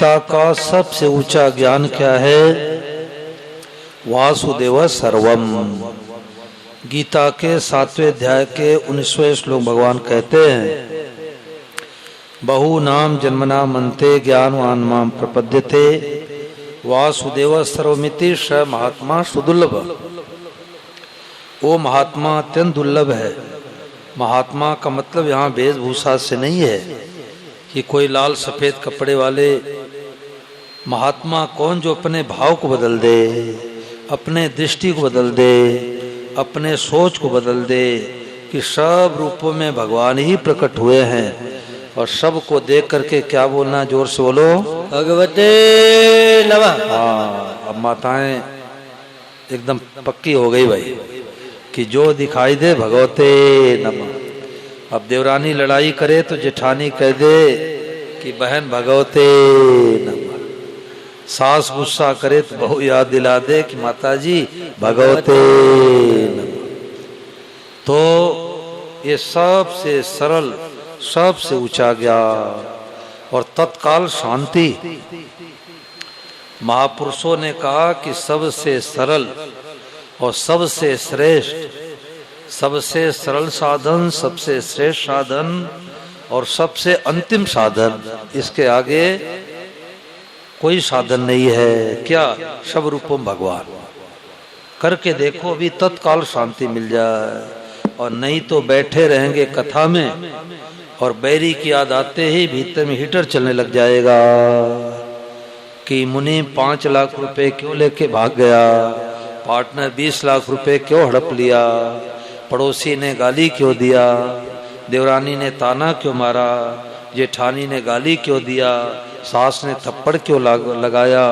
गीता का सबसे ऊंचा ज्ञान क्या है? वासुदेव सर्वम। गीता के 7वें अध्याय के 19वें श्लोक भगवान कहते हैं, बहु नाम जन्मना मनते ज्ञानवान माम प्रपद्यते वासुदेव सर्वमिति स महात्मा सुदुर्लभ। वो महात्मा अत्यंत दुर्लभ है। महात्मा का मतलब यहाँ वेशभूषा से नहीं है कि कोई लाल सफेद कपड़े वाले। महात्मा कौन? जो अपने भाव को बदल दे, अपने दृष्टि को बदल दे, अपने सोच को बदल दे कि सब रूपों में भगवान ही प्रकट हुए हैं। और सब को देख करके क्या बोलना? जोर से बोलो, भगवते नमः। हाँ, अब माताएं एकदम पक्की हो गई भाई कि जो दिखाई दे भगवते नमः। अब देवरानी लड़ाई करे तो जेठानी कह दे कि बहन भगवते नमः। सास गुस्सा करे तो बहू याद दिला दे कि माताजी भगवते नमः। तो ये सबसे सरल, सबसे ऊंचा ज्ञान और तत्काल शांति। महापुरुषों ने कहा कि सबसे सरल और सबसे श्रेष्ठ, सबसे सरल साधन, सबसे श्रेष्ठ साधन और सबसे अंतिम साधन, इसके आगे कोई साधन नहीं है। क्या? सब रूपों भगवान। करके देखो, अभी तत्काल शांति मिल जाए। और नहीं तो बैठे रहेंगे कथा में और बैरी की याद आते ही भीतर में हीटर चलने लग जाएगा कि मुनि 5 लाख रुपए क्यों लेके भाग गया, पार्टनर 20 लाख रुपए क्यों हड़प लिया, पड़ोसी ने गाली क्यों दिया, देवरानी ने ताना क्यों मारा, जेठानी ने गाली क्यों दिया, सास ने थप्पड़ क्यों लगाया।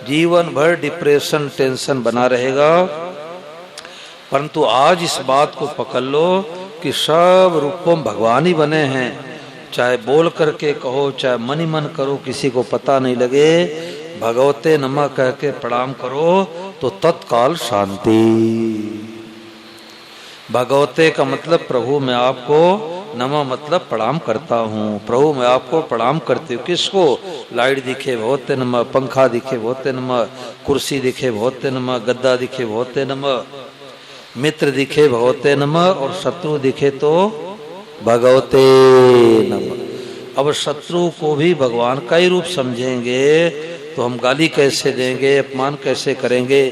जीवन भर डिप्रेशन, टेंशन बना रहेगा। परंतु आज इस बात को पकड़ लो कि सब रूपों भगवान ही बने हैं। चाहे बोल करके कहो, चाहे मन ही मन करो, किसी को पता नहीं लगे, भगवते नमः कह के प्रणाम करो तो तत्काल शांति। भगवते का मतलब प्रभु मैं आपको, नमः मतलब प्रणाम करता हूँ। प्रभु मैं आपको प्रणाम करती हूँ। किसको? लाइट दिखे भगवते नमः, पंखा दिखे भगवते नमः, कुर्सी दिखे भगवते नमः, गद्दा दिखे भगवते नमः, मित्र दिखे भगवते नमः और शत्रु दिखे तो भगवते नमः। अब शत्रु को भी भगवान का ही रूप समझेंगे तो हम गाली कैसे देंगे, अपमान कैसे करेंगे,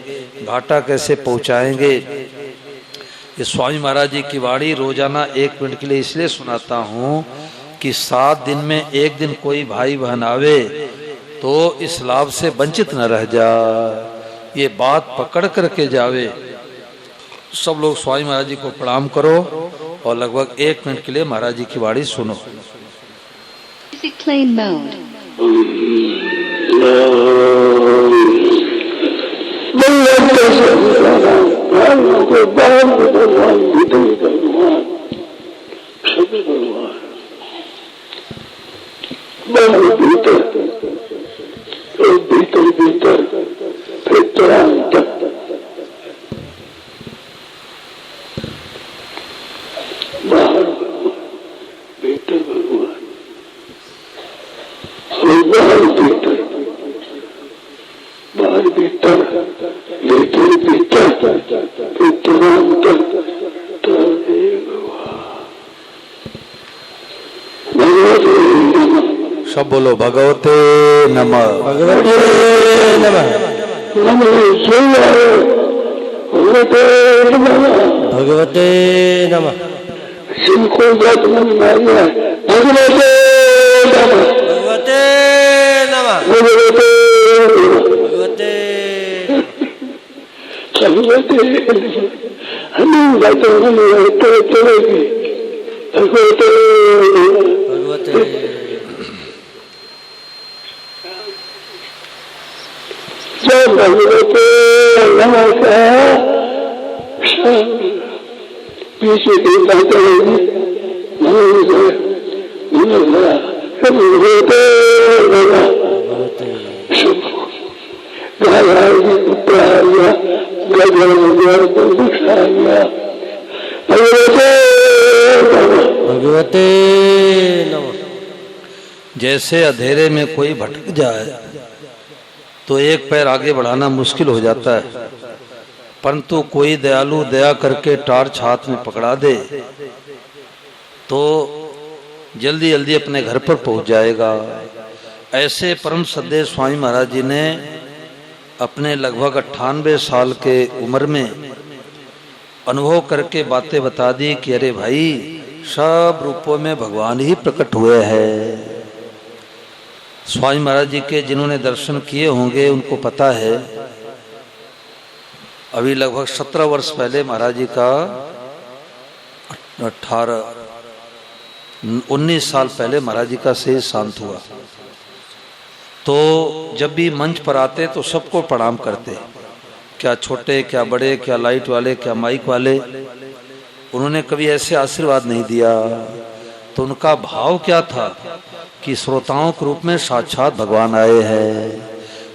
घाटा कैसे पहुंचाएंगे। ये स्वामी महाराज जी की वाणी रोजाना 1 मिनट के लिए इसलिए सुनाता हूँ कि 7 दिन में 1 दिन कोई भाई बहन आवे तो इस लाभ से वंचित न रह जाए। ये बात पकड़ करके जावे। सब लोग स्वामी महाराज जी को प्रणाम करो और लगभग 1 मिनट के लिए महाराज जी की वाणी सुनो। सब बोलो भगवते नमः, भगवते नमः, भगवते नमः, भगवते नमः, भगवते भगवते नमः। पीछे की बात भगवते नमः। जैसे अंधेरे में कोई भटक जाए तो एक पैर आगे बढ़ाना मुश्किल हो जाता है, परंतु कोई दयालु दया करके टार्च हाथ में पकड़ा दे तो जल्दी जल्दी अपने घर पर पहुंच जाएगा। ऐसे परम श्रद्धेय स्वामी महाराज जी ने अपने लगभग 98 साल के उम्र में अनुभव करके बातें बता दी कि अरे भाई, सब रूपों में भगवान ही प्रकट हुए हैं। स्वामी महाराज जी के जिन्होंने दर्शन किए होंगे उनको पता है, अभी लगभग 17 वर्ष पहले महाराज जी का 19 साल पहले महाराज जी का शरीर शांत हुआ। तो जब भी मंच पर आते तो सबको प्रणाम करते, क्या छोटे क्या बड़े, क्या लाइट वाले क्या माइक वाले। उन्होंने कभी ऐसे आशीर्वाद नहीं दिया। तो उनका भाव क्या था कि श्रोताओं के रूप में साक्षात भगवान आए हैं।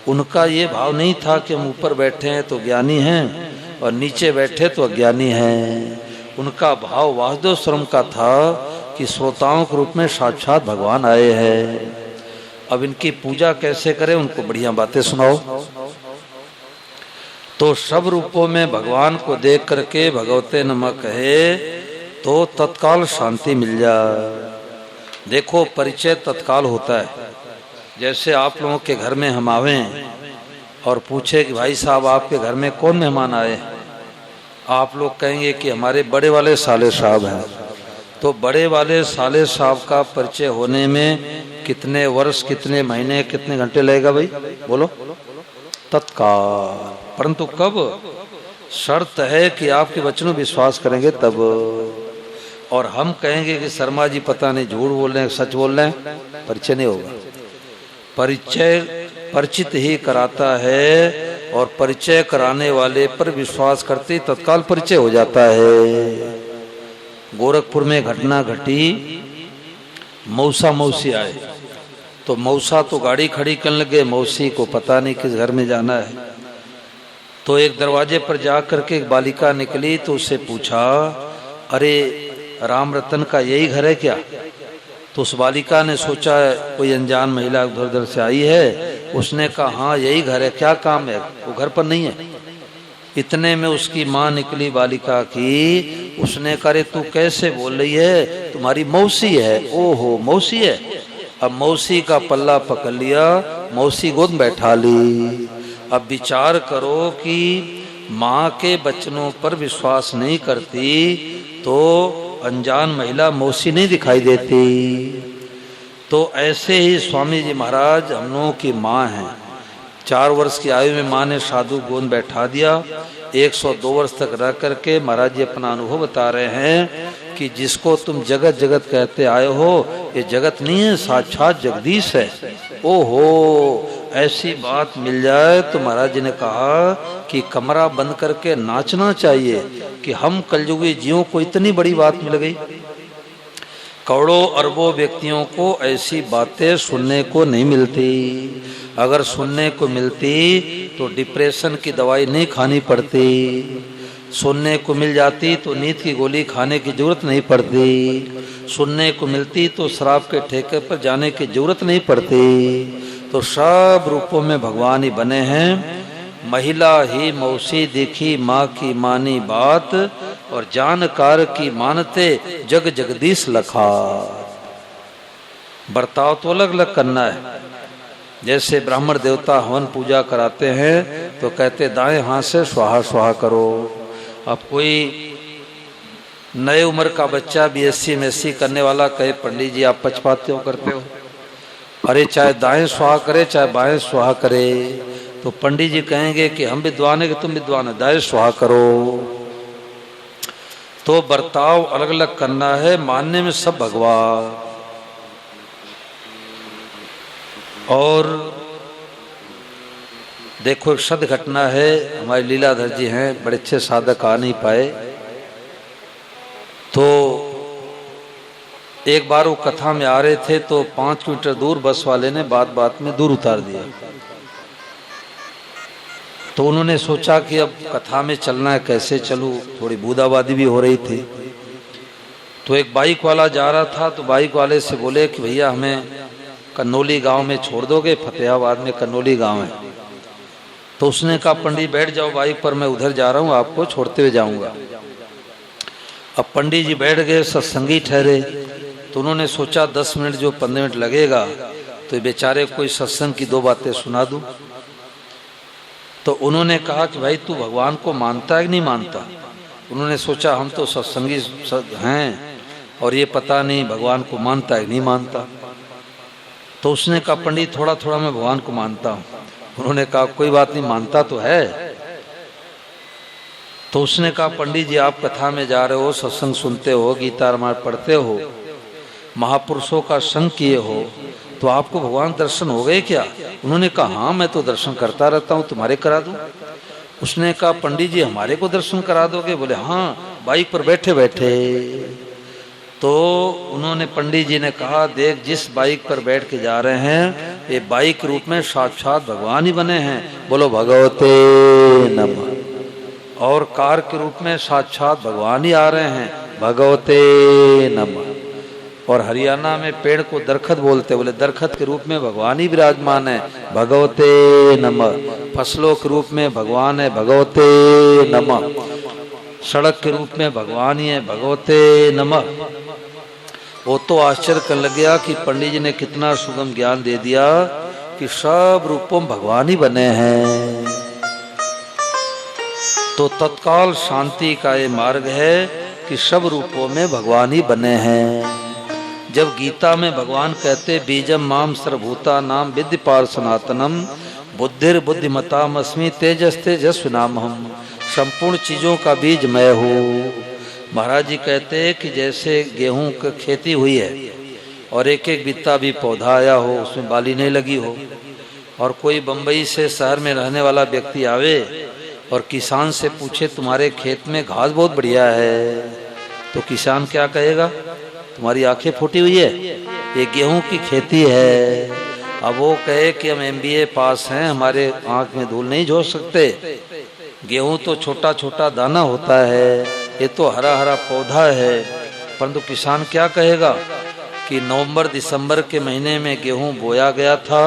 उनका ये भाव नहीं था कि हम ऊपर बैठे हैं तो ज्ञानी हैं और नीचे बैठे तो अज्ञानी हैं। उनका भाव वासुदेव स्वरूप का था कि श्रोताओं के रूप में साक्षात भगवान आए हैं। अब इनकी पूजा कैसे करें, उनको बढ़िया बातें सुनाओ। तो सब रूपों में भगवान को देख करके भगवते नमः कहे तो तत्काल शांति मिल जाए। देखो, परिचय तत्काल होता है। जैसे आप लोगों के घर में हम आवे और पूछे कि भाई साहब आपके घर में कौन मेहमान आए, आप लोग कहेंगे कि हमारे बड़े वाले साले साहब हैं। तो बड़े वाले साले साहब का परिचय होने में कितने वर्ष, कितने महीने, कितने घंटे लगेगा भाई, बोलो? तत्काल। परंतु कब? शर्त है कि आपके वचनों विश्वास करेंगे तब। और हम कहेंगे कि शर्मा जी पता नहीं झूठ बोल रहे हैं सच बोल रहे हैं, परिचय नहीं होगा। परिचय परिचित ही कराता है और परिचय कराने वाले पर विश्वास करते तत्काल परिचय हो जाता है। गोरखपुर में घटना घटी, मौसा मौसी आए तो मौसा तो गाड़ी खड़ी करने लगे, मौसी को पता नहीं किस घर में जाना है। तो एक दरवाजे पर जा करके एक बालिका निकली तो उससे पूछा, अरे राम रतन का यही घर है क्या? तो उस बालिका ने सोचा कोई अनजान महिला उधर उधर से आई है। उसने कहा हाँ यही घर है, क्या काम है? वो घर पर नहीं है। इतने में उसकी माँ निकली बालिका की। उसने कहा तू कैसे बोल रही है, तुम्हारी मौसी है। ओहो, मौसी है। अब मौसी का पल्ला पकड़ लिया, मौसी गोद में बैठा ली। अब विचार करो कि माँ के बचनों पर विश्वास नहीं करती तो अनजान महिला मौसी नहीं दिखाई देती। तो ऐसे ही स्वामी जी महाराज हम लोगों की माँ हैं। 4 वर्ष की आयु में माँ ने साधु गोद बैठा दिया। 102 वर्ष तक रह करके महाराज जी अपना अनुभव बता रहे हैं कि जिसको तुम जगत जगत कहते आए हो, ये जगत नहीं है, साक्षात जगदीश है। ओहो, ऐसी बात मिल जाए तो महाराज जी ने कहा कि कमरा बंद करके नाचना चाहिए कि हम कलयुगी जीवों को इतनी बड़ी बात मिल गई। करोड़ों अरबों व्यक्तियों को ऐसी बातें सुनने को नहीं मिलती। अगर सुनने को मिलती तो डिप्रेशन की दवाई नहीं खानी पड़ती। सुनने को मिल जाती तो नींद की गोली खाने की जरूरत नहीं पड़ती। सुनने को मिलती तो शराब के ठेके पर जाने की जरूरत नहीं पड़ती। तो सब रूपों में भगवान ही बने हैं। महिला ही मौसी दिखी माँ की मानी बात, और जानकार की मानते जग जगदीश लखा। बर्ताव तो अलग अलग करना है। जैसे ब्राह्मण देवता हवन पूजा कराते हैं तो कहते दाएं हाथ से स्वाहा स्वाहा करो। अब कोई नए उम्र का बच्चा BSc MSc करने वाला कहे पंडित जी आप पक्षपात क्यों करते हो? अरे चाहे दाएं स्वाहा करे चाहे बाएं स्वाहा करे, तो पंडित जी कहेंगे कि हम विद्वान है कि तुम विद्वान है, दाएं स्वाहा करो। तो बर्ताव अलग अलग करना है, मानने में सब भगवान। और देखो एक सद घटना है, हमारे लीलाधर जी हैं, बड़े अच्छे साधक आ नहीं पाए। तो एक बार वो कथा में आ रहे थे तो 5 किलोमीटर दूर बस वाले ने बात बात में दूर उतार दिया। तो उन्होंने सोचा कि अब कथा में चलना है, कैसे चलूं, थोड़ी बूंदाबांदी भी हो रही थी। तो एक बाइक वाला जा रहा था तो बाइक वाले से बोले कि भैया हमें कन्नौली गांव में छोड़ दोगे? फतेहाबाद में कन्नौली गांव है। तो उसने कहा पंडित बैठ जाओ बाइक पर, मैं उधर जा रहा हूँ, आपको छोड़ते हुए जाऊंगा। अब पंडित जी बैठ गए, सत्संगी ठहरे। तो उन्होंने सोचा 10 मिनट जो 15 मिनट लगेगा तो बेचारे कोई सत्संग की 2 बातें सुना दूं। तो उन्होंने कहा कि भाई तू भगवान को मानता है कि नहीं मानता? उन्होंने सोचा हम तो सत्संगी हैं और ये पता नहीं भगवान को मानता है कि नहीं मानता। तो उसने कहा पंडित थोड़ा थोड़ा मैं भगवान को मानता हूँ। उन्होंने कहा कोई बात नहीं, मानता तो है। तो उसने कहा पंडित जी आप कथा में जा रहे हो, सत्संग सुनते हो, गीता रामायण पढ़ते हो, महापुरुषों का संग किए हो, तो आपको भगवान दर्शन हो गए क्या? उन्होंने कहा हाँ मैं तो दर्शन करता रहता हूँ, तुम्हारे करा दूं? उसने कहा पंडित जी हमारे को दर्शन करा दोगे? बोले हाँ, बाइक पर बैठे बैठे। तो उन्होंने पंडित जी ने कहा देख जिस बाइक पर बैठ के जा रहे हैं ये बाइक रूप में साक्षात भगवान ही बने हैं, बोलो भगवते नमः। और कार के रूप में साक्षात भगवान ही आ रहे हैं, भगवते नमः। और हरियाणा में पेड़ को दरखत बोलते, बोले दरखत के रूप में भगवान ही विराजमान है, भगवते नमः। फसलों के रूप में भगवान है, भगवते नमः। सड़क के रूप में भगवान ही है, भगवते नमः। वो तो आश्चर्य कर लग गया कि पंडित जी ने कितना सुगम ज्ञान दे दिया कि सब रूपों में भगवान ही बने हैं। तो तत्काल शांति का ये मार्ग है कि सब रूपों में भगवान ही बने हैं। जब गीता में भगवान कहते बीजम माम सर्वभूता नाम विद्य पार सनातनम बुद्धिर बुद्धिमतामस्मि तेजस तेजस्विनामहम, संपूर्ण चीजों का बीज मैं हूँ। महाराज जी कहते हैं कि जैसे गेहूं की खेती हुई है और एक एक बित्ता भी पौधा आया हो, उसमें बाली नहीं लगी हो, और कोई बंबई से शहर में रहने वाला व्यक्ति आवे और किसान से पूछे तुम्हारे खेत में घास बहुत बढ़िया है, तो किसान क्या कहेगा? तुम्हारी आंखें फूटी हुई है, ये गेहूं की खेती है। अब वो कहे कि हम MBA पास हैं, हमारे आंख में धूल नहीं झोंक सकते, गेहूं तो छोटा छोटा दाना होता है, ये तो हरा हरा पौधा है। परंतु किसान क्या कहेगा कि नवंबर दिसंबर के महीने में गेहूं बोया गया था,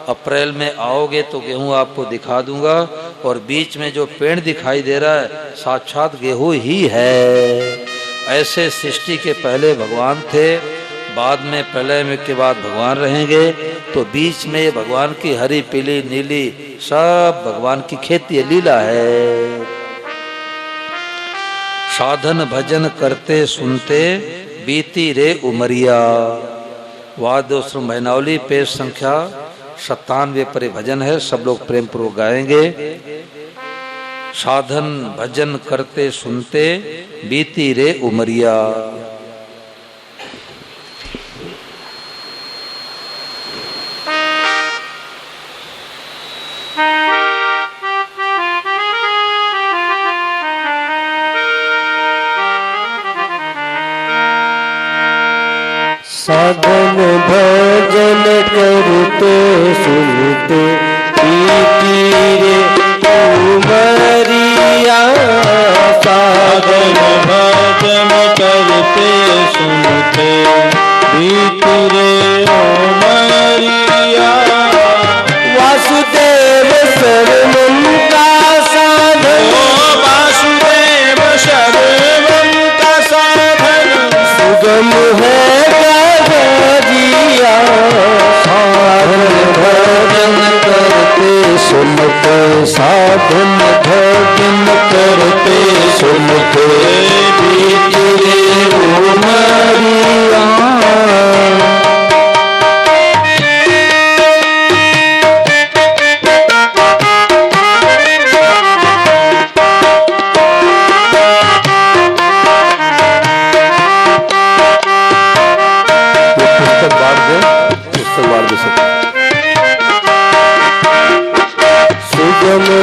अप्रैल में आओगे तो गेहूं आपको दिखा दूंगा, और बीच में जो पेड़ दिखाई दे रहा है साक्षात गेहूं ही है। ऐसे सृष्टि के पहले भगवान थे, बाद में प्रलय के बाद भगवान रहेंगे, तो बीच में ये भगवान की हरी पीली नीली सब भगवान की खेती लीला है। साधन भजन करते सुनते बीती रे उमरिया, वाद्योश्रम भैनावली पेज संख्या 97 पर भजन है, सब लोग प्रेम पूर्वक गाएंगे। साधन भजन करते सुनते बीती रे उमरिया। साधन भजन करते सुनते बीती रे उमरिया, साधन भजन करते सुनते बीती रे उमरिया। वासुदेव सर्वं का साधन, वासुदेव सर्वं का साधन, सुगम है साधन भजन करते सुनते बीती रे उमरिया।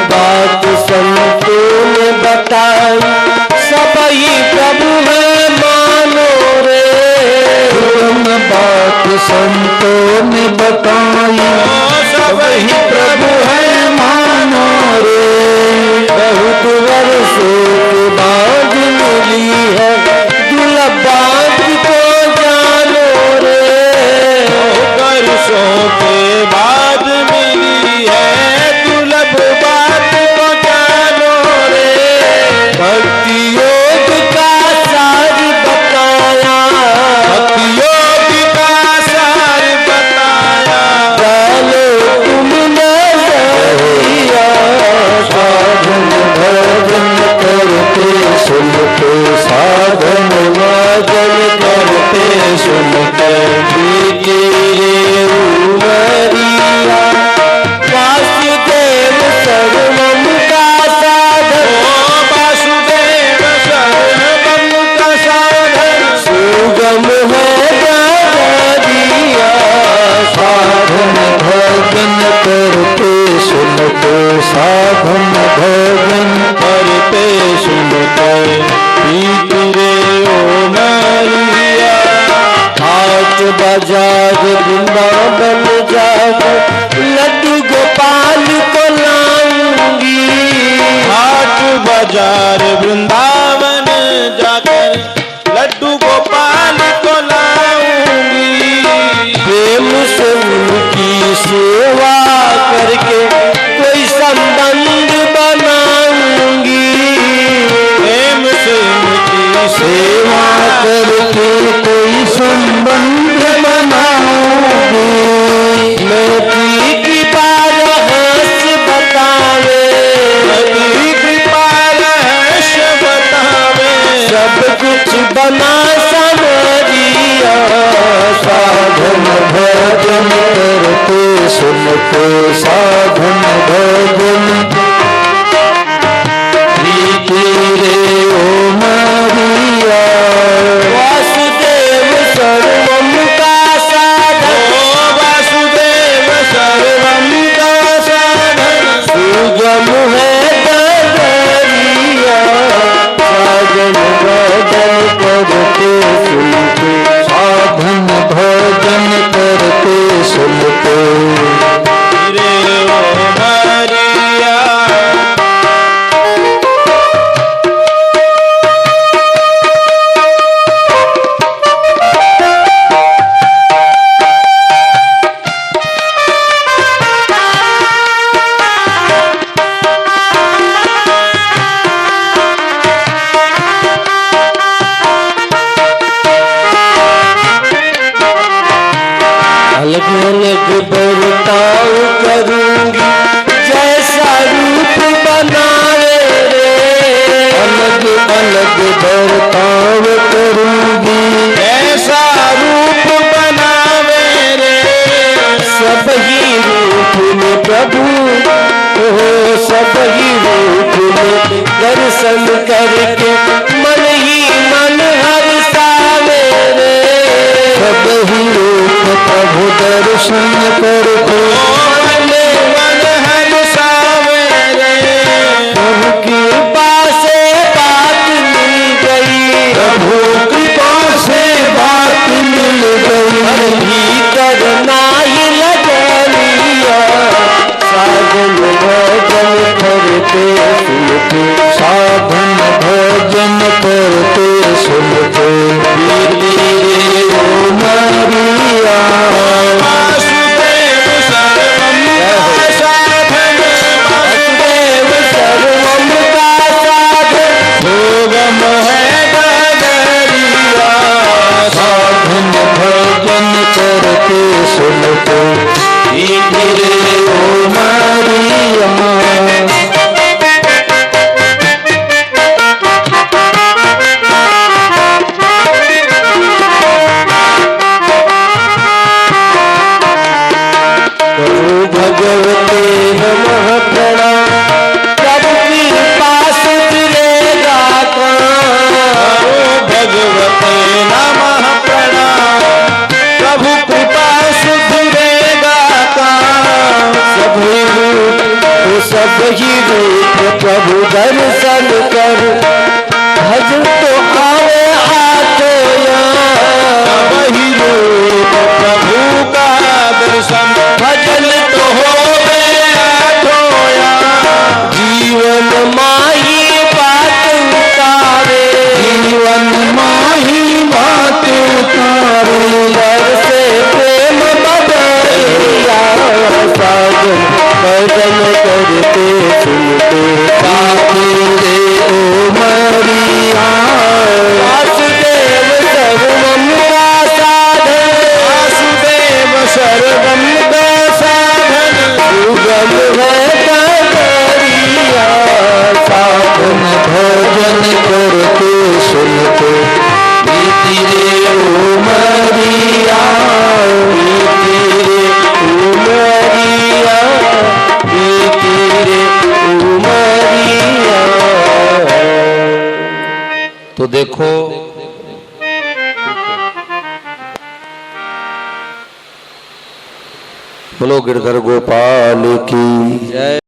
बात संतों ने बताई सबई प्रभु है मानो रे, बात संतों ने बताई सबई प्रभु है मानो रे। बहुत वर्षों के बाद मिली है दुर्लभ बात को जानो रे, वर्षों बाजार वृंदावन जाकर लड्डू गोपाल को लाऊंगी। हाट बाजार वृंदावन जाकर लड्डू गोपाल को लाऊंगी। प्रेम से उनकी सेवा करके कोई संबंध बनाऊंगी। प्रेम से उनकी सेवा करके कोई संबंध बनाऊंगी। मेरी कृपा रहस्य बतावे, मेरी कृपा रहस्य बतावे। सब कुछ बना समरिया। साधन भजन करते सुनते साधन भजन प्रीति रे ओ मरिया। वासुदेव सर्वम का साधन, वासुदेव सर्वम का साधन। सुगम है डगरिया। साधन भजन करते सुनते साधन भजन करते सुनते रे ओ मरिया। अलग अलग बर्ताव करूंगी जैसा रूप बनावे रे। अलग अलग बर्ताव करूंगी ऐसा रूप बनावे रे। सब ही रूप में प्रभु हो, सब ही रूप में दर्शन करके मन ही मन हर्षावे रे। सब ही रूप प्रभु दर्शन करके मन मन हर्षावे रे। प्रभु कृपा से बात मिल गई, प्रभु कृपा से बात मिल गई। भीतर नाही लगलिया। साधन भजन करते सुनते साधन भजन करते सुनते वीर ओ मरिया। वासुदेव सर्वम का साधन। वासुदेव सर्वम का साधन। भोगम है डगरिया। साधन भजन करते सुनते वीर ओ मरिया। प्रभु भगवते नमः प्रणाम। प्रभु कृपा सुधरेगा काम। भगवते नमः प्रणाम। प्रभु कृपा सुधरेगा काम। सभी रूप सब ही रूप प्रभु दर्शन कर भजन तो आवे हाथों। वही रूप प्रभु का दर्शन भजन तो हो जीवन माही बात उतारे। जीवन माही बात उतारे। से प्रेम बदलिया। साधन भजन करते सुनते साथी रे ओ मरिया। वासुदेव सर्वम का साधन। वासुदेव सर्वम का साधन। सुगम है डगरिया। साधन भजन करते सुनते प्रीति रे ओ मरिया। प्रीति रे ओ मरिया। प्रीति रे ओ मरिया। तो देखो बोलो गिरधर गोपाल की जय।